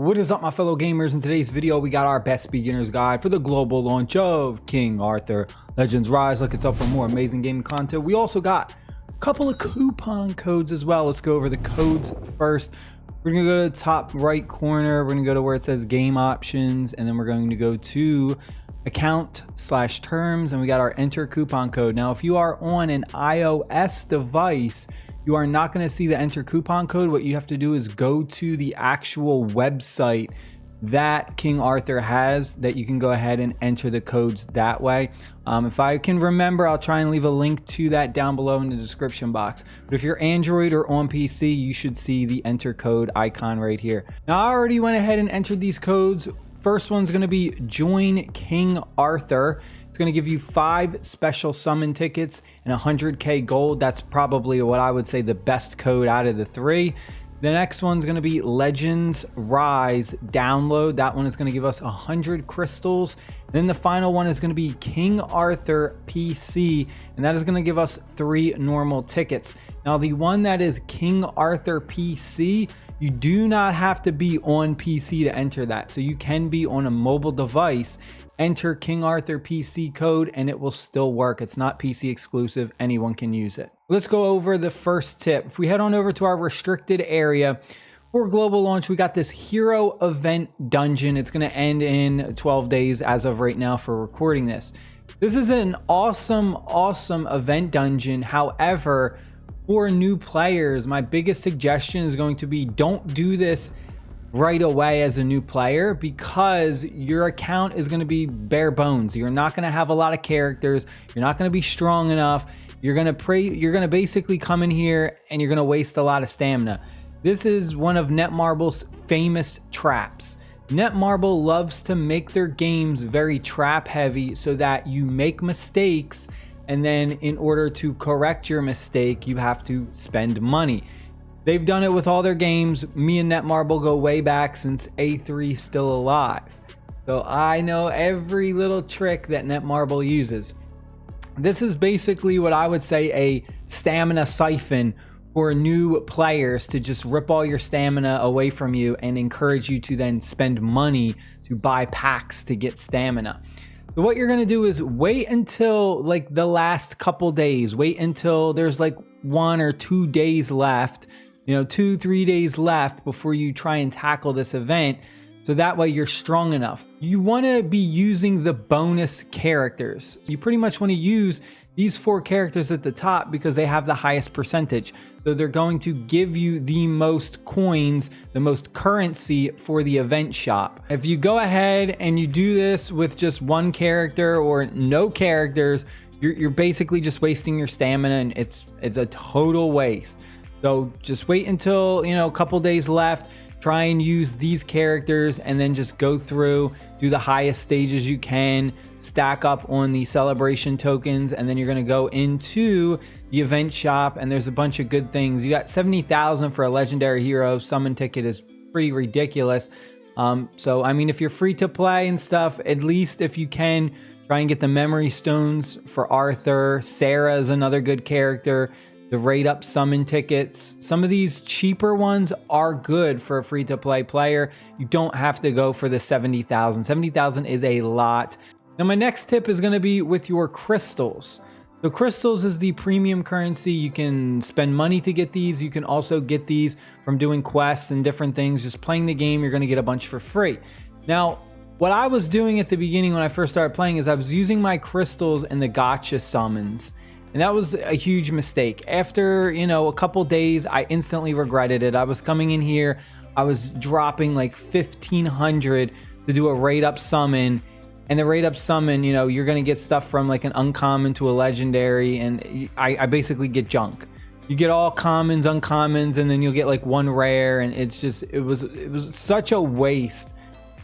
What is up, my fellow gamers? In today's video we got our best beginner's guide for the global launch of King Arthur Legends Rise. Look us up for more amazing gaming content. We also got a couple of coupon codes as well. Let's go over the codes first. We're gonna go to the top right corner. We're gonna go to where it says game options, and then we're going to go to account/terms, and we got our enter coupon code. Now if you are on an iOS device, you are not going to see the enter coupon code. What you have to do is go to the actual website that King Arthur has, that you can go ahead and enter the codes that way. If I can remember, I'll try and leave a link to that down below in the description box. But if you're Android or on PC, you should see the enter code icon right here. Now I already went ahead and entered these codes. First one's going to be join King Arthur. It's going to give you 5 special summon tickets and 100k gold. That's probably what I would say the best code out of the 3. The next one's going to be Legends Rise download. That one is going to give us 100 crystals. Then the final one is going to be King Arthur PC, and that is going to give us 3 normal tickets. Now the one that is King Arthur PC, you do not have to be on PC to enter that. So you can be on a mobile device, enter King Arthur PC code, and it will still work. It's not PC exclusive. Anyone can use it. Let's go over the first tip. If we head on over to our restricted area for global launch, we got this hero event dungeon. It's going to end in 12 days as of right now for recording this. This is an awesome event dungeon. However, for new players, my biggest suggestion is going to be don't do this right away as a new player, because your account is going to be bare bones. You're not going to have a lot of characters. You're not going to be strong enough. You're going to basically come in here and you're going to waste a lot of stamina. This is one of Netmarble's famous traps. Netmarble loves to make their games very trap heavy so that you make mistakes, and then in order to correct your mistake, you have to spend money. They've done it with all their games. Me and Netmarble go way back since A3 Still Alive. So I know every little trick that Netmarble uses. This is basically what I would say a stamina siphon for new players, to just rip all your stamina away from you and encourage you to then spend money to buy packs to get stamina. So what you're going to do is wait until like the last couple days. Wait until there's like 1 or 2 days left. 2-3 days left before you try and tackle this event, so that way you're strong enough. You want to be using the bonus characters. You pretty much want to use these 4 characters at the top because they have the highest percentage. So they're going to give you the most coins, the most currency for the event shop. If you go ahead and you do this with just 1 character or no characters, you're basically just wasting your stamina, and it's a total waste. So just wait until, a couple days left, try and use these characters, and then just go through, do the highest stages you can, stack up on the celebration tokens, and then you're going to go into the event shop, and there's a bunch of good things. You got 70,000 for a legendary hero. Summon ticket is pretty ridiculous. So, I mean, if you're free to play and stuff, at least if you can, try and get the memory stones for Arthur. Sarah is another good character. The rate up summon tickets. Some of these cheaper ones are good for a free to play player. You don't have to go for the 70,000. 70,000 is a lot. Now my next tip is going to be with your crystals. The crystals is the premium currency. You can spend money to get these. You can also get these from doing quests and different things. Just playing the game, you're going to get a bunch for free. Now, what I was doing at the beginning when I first started playing is I was using my crystals in the gotcha summons. And that was a huge mistake. After, a couple days, I instantly regretted it. I was coming in here, I was dropping like 1,500 to do a rate up summon. And the rate up summon, you're going to get stuff from like an uncommon to a legendary. And I basically get junk. You get all commons, uncommons, and then you'll get like 1 rare. And it was such a waste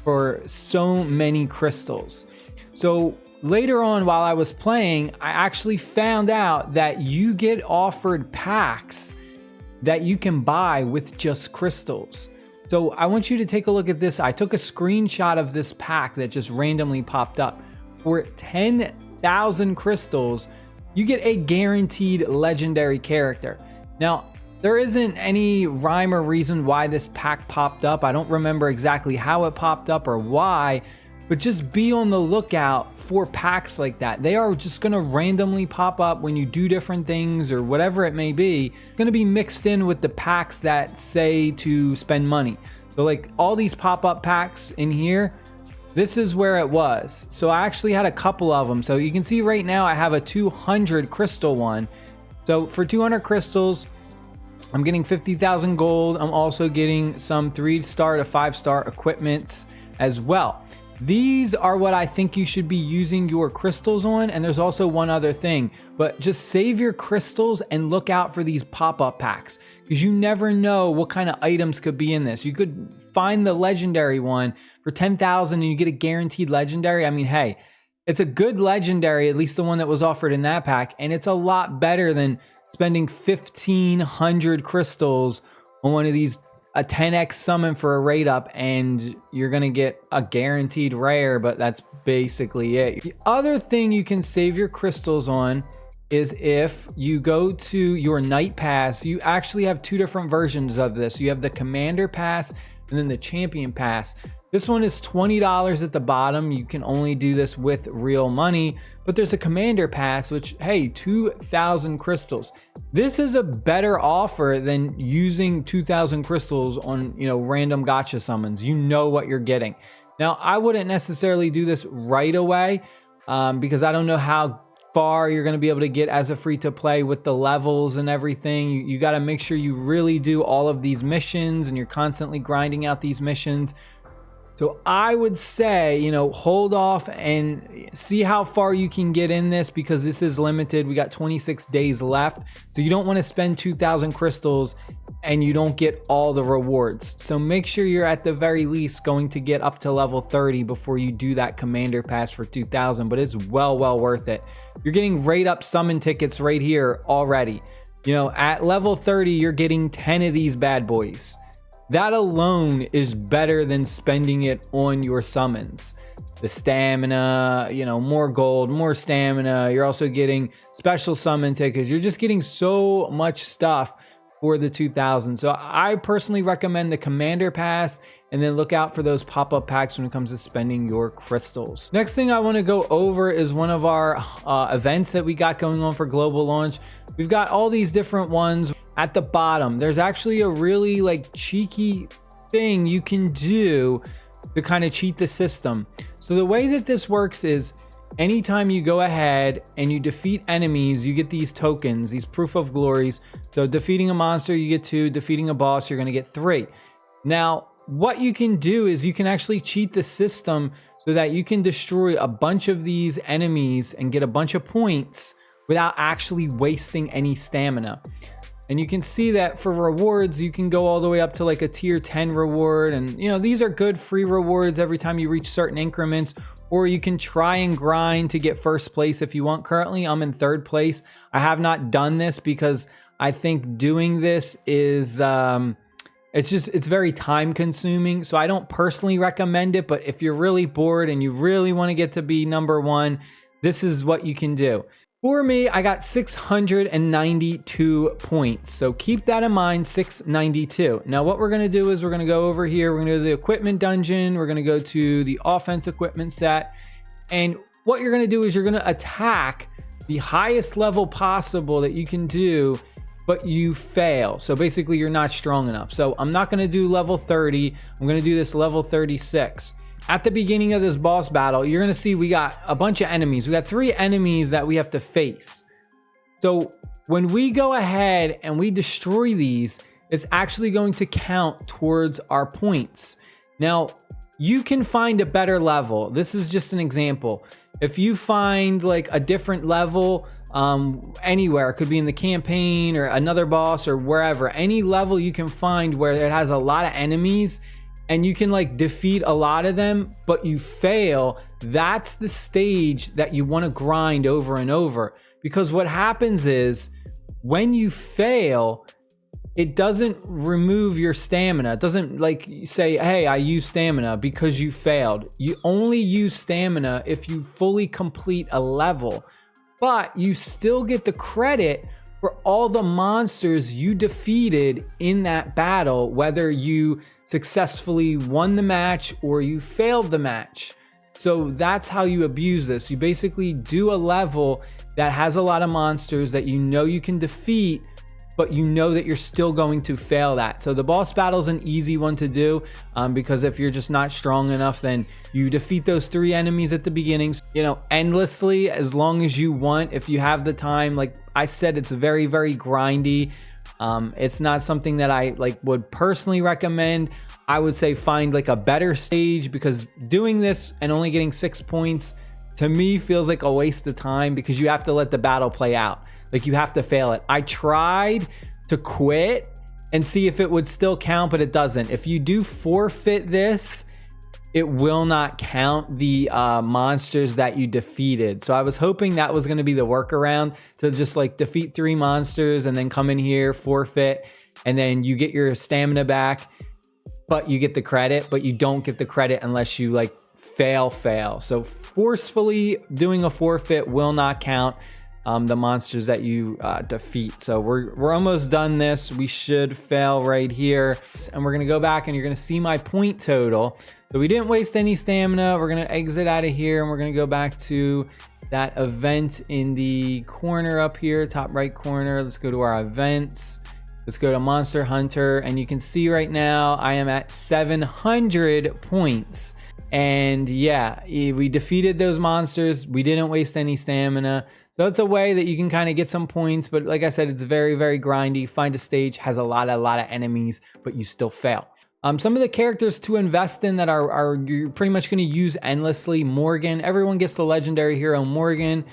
for so many crystals. So later on, while I was playing, I actually found out that you get offered packs that you can buy with just crystals. So I want you to take a look at this. I took a screenshot of this pack that just randomly popped up. For 10,000 crystals, you get a guaranteed legendary character. Now, There isn't any rhyme or reason why this pack popped up. I don't remember exactly how it popped up or why, but just be on the lookout for packs like that. They are just gonna randomly pop up when you do different things or whatever it may be. It's gonna be mixed in with the packs that say to spend money. So like all these pop-up packs in here, this is where it was. So I actually had a couple of them. So you can see right now I have a 200 crystal one. So for 200 crystals, I'm getting 50,000 gold. I'm also getting some 3-star to 5-star equipments as well. These are what I think you should be using your crystals on. And there's also one other thing, but just save your crystals and look out for these pop-up packs, because you never know what kind of items could be in this. You could find the legendary one for 10,000 and you get a guaranteed legendary. I mean, hey, it's a good legendary, at least the one that was offered in that pack. And it's a lot better than spending 1,500 crystals on one of these, a 10x summon for a rate up, and you're gonna get a guaranteed rare, but that's basically it. The other thing you can save your crystals on is if you go to your night pass. You actually have two different versions of this. You have the commander pass and then the champion pass. This one is $20 at the bottom. You can only do this with real money, but there's a commander pass, which, hey, 2,000 crystals. This is a better offer than using 2,000 crystals on, random gacha summons. You know what you're getting. Now, I wouldn't necessarily do this right away because I don't know how far you're going to be able to get as a free to play with the levels and everything. You got to make sure you really do all of these missions and you're constantly grinding out these missions. So I would say, hold off and see how far you can get in this, because this is limited. We got 26 days left. So you don't want to spend 2,000 crystals and you don't get all the rewards. So make sure you're at the very least going to get up to level 30 before you do that commander pass for 2,000, but it's well worth it. You're getting rate up summon tickets right here already. At level 30, you're getting 10 of these bad boys. That alone is better than spending it on your summons. The stamina, more gold, more stamina. You're also getting special summon tickets. You're just getting so much stuff for the 2,000. So I personally recommend the commander pass, and then look out for those pop-up packs when it comes to spending your crystals. Next thing I want to go over is one of our events that we got going on for global launch. We've got all these different ones. At the bottom, there's actually a really cheeky thing you can do to kind of cheat the system. So the way that this works is anytime you go ahead and you defeat enemies, you get these tokens, these proof of glories. So defeating a monster, you get 2. Defeating a boss, you're going to get 3. Now, what you can do is you can actually cheat the system so that you can destroy a bunch of these enemies and get a bunch of points without actually wasting any stamina. And you can see that for rewards, you can go all the way up to a tier 10 reward. And these are good free rewards every time you reach certain increments, or you can try and grind to get first place if you want. Currently, I'm in 3rd place. I have not done this because I think doing this is, it's very time consuming. So I don't personally recommend it, but if you're really bored and you really want to get to be number 1, this is what you can do. For me, I got 692 points. So keep that in mind, 692. Now what we're going to do is we're going to go over here. We're going to go to the equipment dungeon. We're going to go to the offense equipment set. And what you're going to do is you're going to attack the highest level possible that you can do, but you fail. So basically you're not strong enough. So I'm not going to do level 30. I'm going to do this level 36. At the beginning of this boss battle, you're going to see we got a bunch of enemies. We got 3 enemies that we have to face. So when we go ahead and we destroy these, it's actually going to count towards our points. Now, you can find a better level. This is just an example. If you find a different level anywhere, it could be in the campaign or another boss or wherever, any level you can find where it has a lot of enemies, and you can defeat a lot of them, but you fail, that's the stage that you want to grind over and over. Because what happens is when you fail, it doesn't remove your stamina. It doesn't say, hey, I use stamina because you failed. You only use stamina if you fully complete a level, but you still get the credit for all the monsters you defeated in that battle, whether you successfully won the match or you failed the match. So that's how you abuse this. You basically do a level that has a lot of monsters that you know you can defeat, but you know that you're still going to fail that. So the boss battle is an easy one to do, because if you're just not strong enough, then you defeat those 3 enemies at the beginning, you know, endlessly, as long as you want. If you have the time, like I said, it's very, very grindy. It's not something that I would personally recommend. I would say find like a better stage, because doing this and only getting 6 points to me feels like a waste of time, because you have to let the battle play out. Like you have to fail it. I tried to quit and see if it would still count, but it doesn't. If you do forfeit this, it will not count the monsters that you defeated. So I was hoping that was going to be the workaround, to just like defeat 3 monsters and then come in here, forfeit, and then you get your stamina back, but you get the credit, but you don't get the credit unless you like fail. So forcefully doing a forfeit will not count the monsters that you defeat. So we're almost done this. We should fail right here, and we're gonna go back and you're gonna see my point total. So we didn't waste any stamina. We're gonna exit out of here and we're gonna go back to that event in the corner up here, top right corner. Let's go to our events. Let's go to Monster Hunter, and you can see right now I am at 700 points. And yeah, we defeated those monsters. We didn't waste any stamina. So it's a way that you can kind of get some points. But like I said, it's very, very grindy. Find a stage, has a lot of enemies, but you still fail. Some of the characters to invest in that are you're pretty much going to use endlessly. Morgan. Everyone gets the legendary hero Morgan.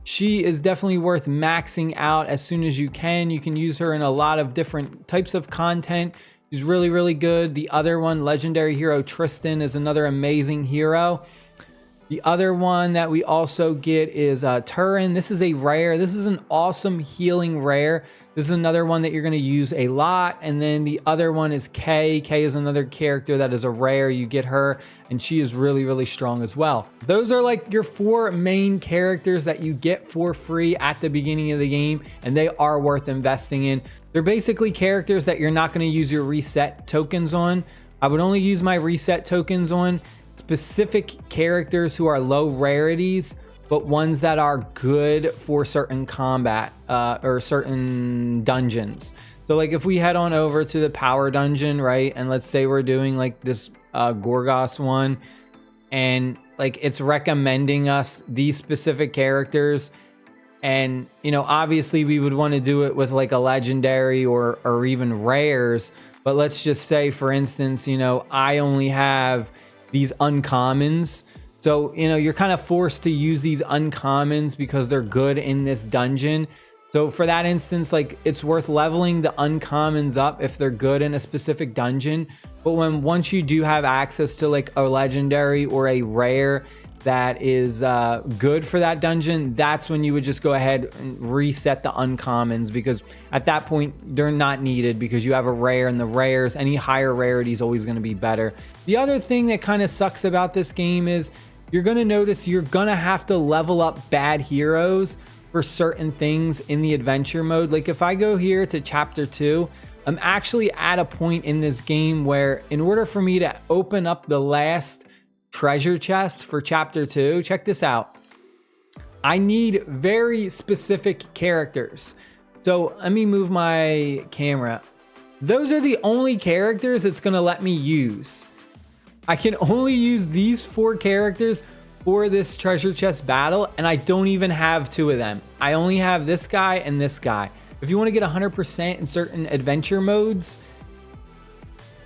She is definitely worth maxing out as soon as you can. You can use her in a lot of different types of content. She's really, really good. The other one, legendary hero Tristan, is another amazing hero. The other one that we also get is Turin. This is a rare. This is an awesome healing rare. This is another one that you're going to use a lot. And then the other one is Kay. Kay is another character that is a rare. You get her, and she is really, really strong as well. Those are like your 4 main characters that you get for free at the beginning of the game, and they are worth investing in. They're basically characters that you're not going to use your reset tokens on. I would only use my reset tokens on specific characters who are low rarities, but ones that are good for certain combat or certain dungeons. So like if we head on over to the power dungeon, right? And let's say we're doing like this Gorgos one, and like it's recommending us these specific characters. And, you know, obviously we would want to do it with like a legendary or even rares. But let's just say, for instance, you know, I only have these uncommons. So, you know, you're kind of forced to use these uncommons because they're good in this dungeon. So for that instance, like it's worth leveling the uncommons up if they're good in a specific dungeon. But once you do have access to like a legendary or a rare that is good for that dungeon, that's when you would just go ahead and reset the uncommons, because at that point they're not needed because you have a rare, and the rares, any higher rarity is always going to be better. The other thing that kind of sucks about this game is you're going to notice you're going to have to level up bad heroes for certain things in the adventure mode. Like if I go here to chapter 2, I'm actually at a point in this game where in order for me to open up the last treasure chest for chapter 2, check this out, I need very specific characters. So let me move my camera. Those are the only characters it's going to let me use. I can only use these 4 characters for this treasure chest battle, and I don't even have 2 of them. I only have this guy and this guy. If you want to get 100% in certain adventure modes,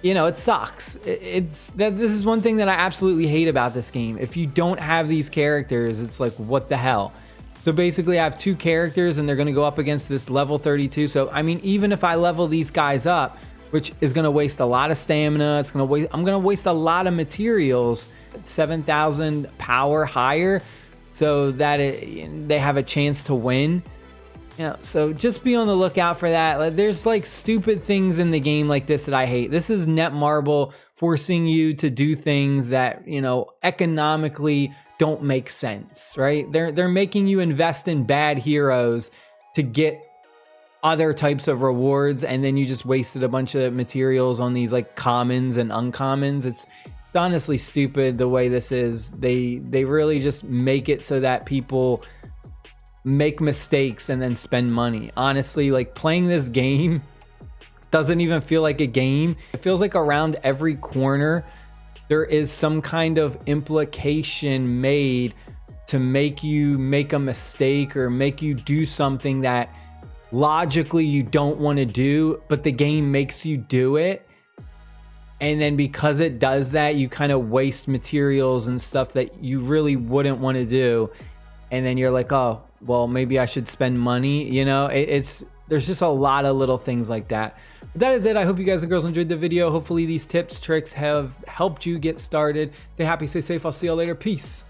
you know, it sucks. This is one thing that I absolutely hate about this game. If you don't have these characters, it's like, what the hell? So basically I have 2 characters and they're going to go up against this level 32. So, I mean, even if I level these guys up, which is going to waste a lot of stamina, I'm going to waste a lot of materials, 7,000 power higher, so that they have a chance to win. You know, so just be on the lookout for that. Like, there's like stupid things in the game like this that I hate. This is Netmarble forcing you to do things that, you know, economically don't make sense, right? They're making you invest in bad heroes to get other types of rewards, and then you just wasted a bunch of materials on these like commons and uncommons. It's honestly stupid the way this is. They really just make it so that people make mistakes and then spend money. Honestly, like playing this game doesn't even feel like a game. It feels like around every corner there is some kind of implication made to make you make a mistake or make you do something that logically you don't want to do, but the game makes you do it. And then because it does that, you kind of waste materials and stuff that you really wouldn't want to do. And then you're like, oh, well, maybe I should spend money. You know, there's just a lot of little things like that. But that is it. I hope you guys and girls enjoyed the video. Hopefully these tips, tricks have helped you get started. Stay happy, stay safe. I'll see you all later. Peace.